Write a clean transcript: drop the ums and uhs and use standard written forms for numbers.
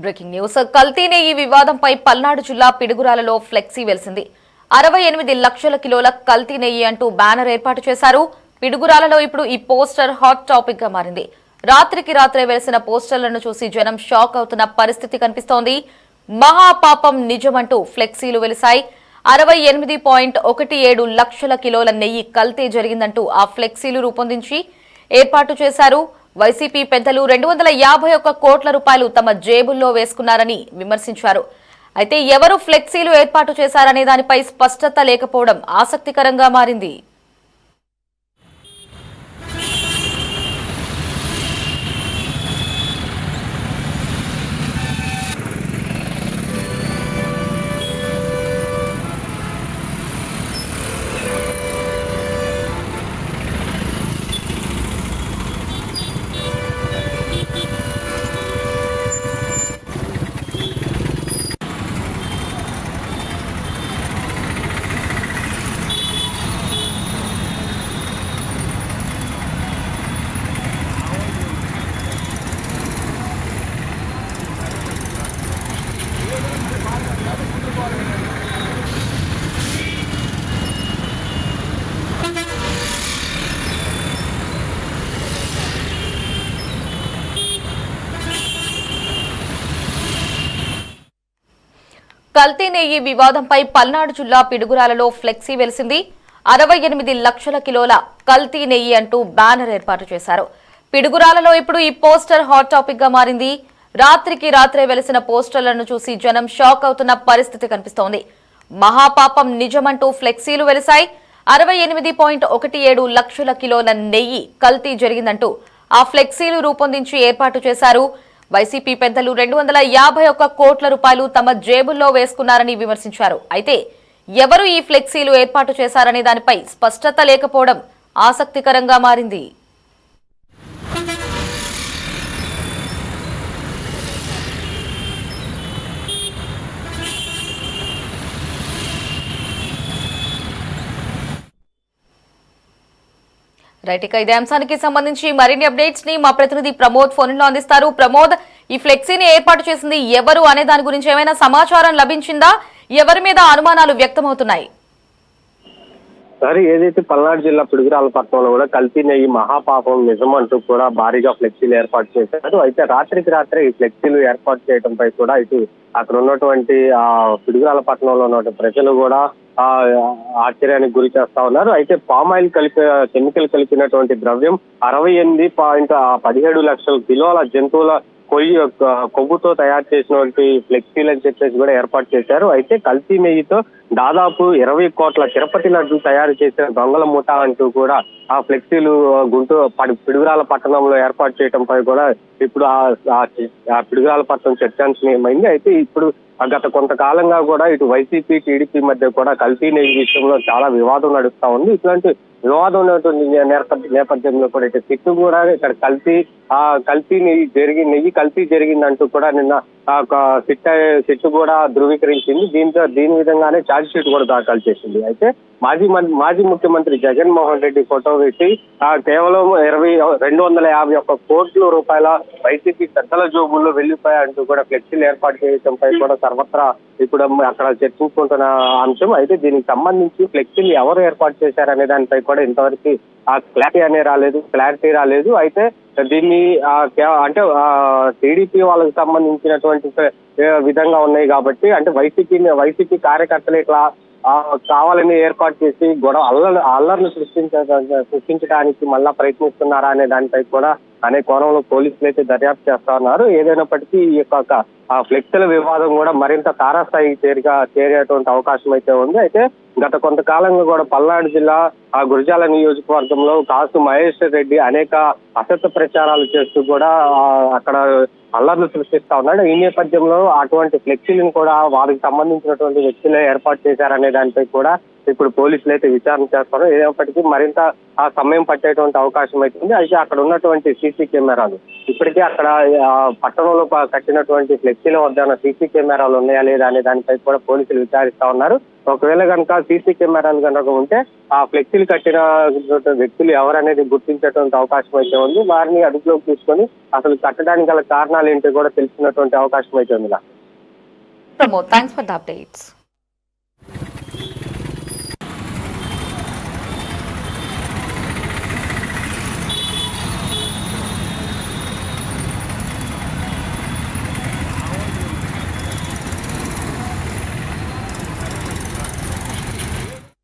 Breaking news. కల్తీ నెయ్యి వివాదంపై పల్నాడు జిల్లా పిడుగురాలలో ఫ్లెక్సీ వెలిసింది. 68 లక్షల కిలోల కల్తీ నెయ్యి అంటూ బ్యానర్ ఏర్పాటు చేశారు. పిడుగురాలలో ఇప్పుడు ఈ పోస్టర్ హాట్ టాపిక్ గా మారింది. రాత్రికి రాత్రే వెలిసిన పోస్టర్లను చూసి జనం షాక్ అవుతున్న పరిస్థితి కనిపిస్తోంది. మహాపాపం నిజమంటూ ఫ్లెక్సీలు వెలిశాయి. 68.17 లక్షల కిలోల నెయ్యి కల్తీ జరిగిందంటూ ఆ ఫ్లెక్సీలు రూపొందించి ఏర్పాటు చేశారు. వైసీపీ పెద్దలు 251 కోట్ల రూపాయలు తమ జేబుల్లో వేసుకున్నారని విమర్శించారు. అయితే ఎవరు ఫ్లెక్సీలు ఏర్పాటు చేశారనే దానిపై స్పష్టత లేకపోవడం ఆసక్తికరంగా మారింది. కల్తీ నెయ్యి వివాదంపై పల్నాడు జిల్లా పిడుగురాలలో ఫ్లెక్సీ వెలిసింది. 68 లక్షల కిలోల కల్తీ నెయ్యి అంటూ బ్యానర్ ఏర్పాటు చేశారు. పిడుగురాలలో ఇప్పుడు ఈ పోస్టర్ హాట్ టాపిక్ గా మారింది. రాత్రికి రాత్రే వెలిసిన పోస్టర్లను చూసి జనం షాక్ అవుతున్న పరిస్థితి కనిపిస్తోంది. మహాపాపం నిజమంటూ ఫ్లెక్సీలు వెలిశాయి. 68.17 లక్షల కిలోల నెయ్యి కల్తీ జరిగిందంటూ ఆ ఫ్లెక్సీలు రూపొందించి ఏర్పాటు చేశారు. వైసీపీ పెద్దలు 251 కోట్ల రూపాయలు తమ జేబుల్లో వేసుకున్నారని విమర్శించారు. అయితే ఎవరు ఈ ఫ్లెక్సీలు ఏర్పాటు చేశారనే దానిపై స్పష్టత లేకపోవడం ఆసక్తికరంగా మారింది. రైట్, ఇక ఇదే అంశానికి సంబంధించి మరిన్ని అప్డేట్స్ ని మా ప్రతినిధి ప్రమోద్ ఫోన్ లో అందిస్తారు. ప్రమోద్, ఈ ఫ్లెక్సీని ఏర్పాటు చేసింది ఎవరు అనే దాని గురించి ఏమైనా సమాచారం లభించిందా? ఎవరి మీద అనుమానాలు వ్యక్తమవుతున్నాయి? సరే, ఏదైతే పల్నాడు జిల్లా పిడుగురాల పట్టణంలో కూడా కల్తీ నెయ్యి మహాపాపం నిజం అంటూ కూడా భారీగా ఫ్లెక్సీలు ఏర్పాటు చేశారు. అయితే రాత్రికి రాత్రే ఈ ఫ్లెక్సీలు ఏర్పాటు చేయడంపై కూడా ఇటు అక్కడ ఉన్నటువంటి పిడుగురాల పట్టణంలో ఉన్న ప్రజలు కూడా ఆశ్చర్యానికి గురి చేస్తా ఉన్నారు. అయితే పామాయిల్ కెమికల్ కలిపినటువంటి ద్రవ్యం 68.17 లక్షల కిలోల జంతువుల కొవ్వుతో తయారు చేసినటువంటి ఫ్లెక్సీలు అని చెప్పేసి కూడా ఏర్పాటు చేశారు. అయితే కల్తీ నెయ్యితో దాదాపు 20 కోట్ల తిరుపతి లడ్డు తయారు చేసిన దొంగల ముఠా అంటూ కూడా ఆ ఫ్లెక్సీలు పిడుగురాల పట్టణంలో ఏర్పాటు చేయడంపై కూడా ఇప్పుడు ఆ పిడుగురాల పట్టణం చర్చాంశనీయమైంది. అయితే ఇప్పుడు గత కొంతకాలంగా కూడా ఇటు వైసీపీ టీడీపీ మధ్య కూడా కల్తీ నెయ్యి విషయంలో చాలా వివాదం నడుస్తా ఉంది. ఇట్లాంటి వివాదం ఉన్నటువంటి నేపథ్యంలో కూడా ఇటు సిట్టు కూడా ఇక్కడ కల్తీ నెయ్యి కల్తీ జరిగిందంటూ కూడా నిన్న సిట్టు కూడా ధృవీకరించింది. దీని విధంగానే ఛార్జ్ షీట్ కూడా దాఖలు చేసింది. అయితే మాజీ ముఖ్యమంత్రి జగన్మోహన్ రెడ్డి ఫోటో పెట్టి కేవలం 251 కోట్ల రూపాయల వైసీపీ పెద్దల జోబుల్లో వెళ్లిపోయాయంటూ కూడా ఫ్లెక్సీలు ఏర్పాటు చేయడంపై కూడా సర్వత్రా ఇప్పుడు అక్కడ చర్చించుకుంటున్న అంశం. అయితే దీనికి సంబంధించి ఫ్లెక్సీలు ఎవరు ఏర్పాటు చేశారనే దానిపై కూడా ఇంతవరకు క్లారిటీ రాలేదు. అయితే దీన్ని అంటే టీడీపీ వాళ్ళకి సంబంధించినటువంటి విధంగా ఉన్నాయి కాబట్టి, అంటే వైసీపీ కార్యకర్తలు ఇట్లా కావాలని ఏర్పాటు చేసి అల్లర్లు సృష్టించడానికి మళ్ళా ప్రయత్నిస్తున్నారా అనే దానిపై కూడా అనే కోణంలో పోలీసులు అయితే దర్యాప్తు చేస్తా ఉన్నారు. ఏదైనప్పటికీ ఈ యొక్క ఫ్లెక్సీల వివాదం కూడా మరింత తారాస్థాయికి చేరేటువంటి అవకాశం అయితే ఉంది. అయితే గత కొంతకాలంగా కూడా పల్నాడు జిల్లా గురజాల నియోజకవర్గంలో కాసు మహేష్ రెడ్డి అనేక అసత్య ప్రచారాలు చేస్తూ కూడా అక్కడ అల్లర్లు సృష్టిస్తా ఉన్నాడు. ఈ నేపథ్యంలో అటువంటి ఫ్లెక్సీలను కూడా వారికి సంబంధించినటువంటి వ్యక్తులే ఏర్పాటు చేశారనే దానిపై కూడా ఇప్పుడు పోలీసులు అయితే విచారణ చేస్తారు. ఏదైనప్పటికీ మరింత సమయం పట్టేటువంటి అవకాశం అవుతుంది. అయితే అక్కడ ఉన్నటువంటి సీసీ కెమెరాలు ఇప్పటికే అక్కడ పట్టణంలో కట్టినటువంటి ఫ్లెక్సీల వద్ద సీసీ కెమెరాలు ఉన్నాయా లేదా అనే దానిపై కూడా పోలీసులు విచారిస్తా ఉన్నారు. ఒకవేళ కనుక సీసీ కెమెరాలు కనుక ఉంటే ఆ ఫ్లెక్సీలు కట్టిన వ్యక్తులు ఎవరనేది గుర్తించేటువంటి అవకాశం అయితే ఉంది. వారిని అదుపులోకి తీసుకొని అసలు కట్టడానికి గల కారణాలు కారణాలు ఏంటో కూడా తెలుసుకున్నటువంటి అవకాశం అయితే ఉంది. Pramod, thanks for the updates.